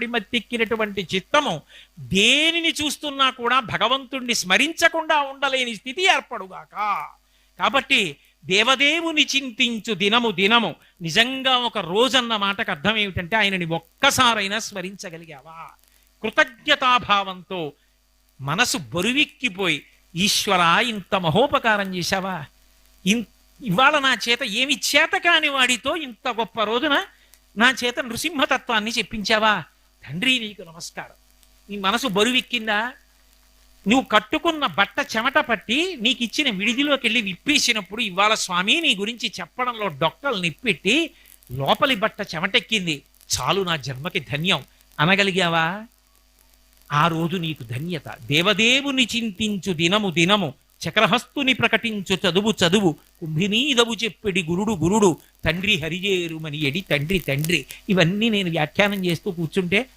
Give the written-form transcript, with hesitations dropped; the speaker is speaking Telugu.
మత్తెక్కినటువంటి చిత్తము దేనిని చూస్తున్నా కూడా భగవంతుణ్ణి స్మరించకుండా ఉండలేని స్థితి ఏర్పడుగాక. కాబట్టి దేవదేవుని చింతించు దినము దినము. నిజంగా ఒక రోజన్న మాటకు అర్థం ఏమిటంటే ఆయనని ఒక్కసారైనా స్మరించగలిగావా? కృతజ్ఞతాభావంతో మనసు బరువెక్కిపోయి, ఈశ్వర ఇంత మహోపకారం చేశావా, ఇవాళ నా చేత ఏమి చేత కాని వాడితో ఇంత గొప్ప రోజున నా చేత నృసింహతత్వాన్ని చెప్పించావా, తండ్రి నీకు నమస్కారం. నీ మనసు బరువెక్కిందా? నువ్వు కట్టుకున్న బట్ట చెమట పట్టి నీకు ఇచ్చిన విడిదిలోకి వెళ్ళి విప్పేసినప్పుడు ఇవాళ స్వామి నీ గురించి చెప్పడంలో డొక్కలు నిప్పెట్టి లోపలి బట్ట చెమటెక్కింది, చాలు నా జన్మకి ధన్యం అనగలిగావా? ఆ రోజు నీకు ధన్యత. దేవదేవుని చింతించు దినము దినము, చక్రహస్తుని ప్రకటించు చదువు చదువు, కుంభినీదవు చెప్పెడి గురుడు గురుడు, తండ్రి హరిజేరుమని ఎడి తండ్రి తండ్రి. ఇవన్నీ నేను వ్యాఖ్యానం చేస్తూ కూర్చుంటే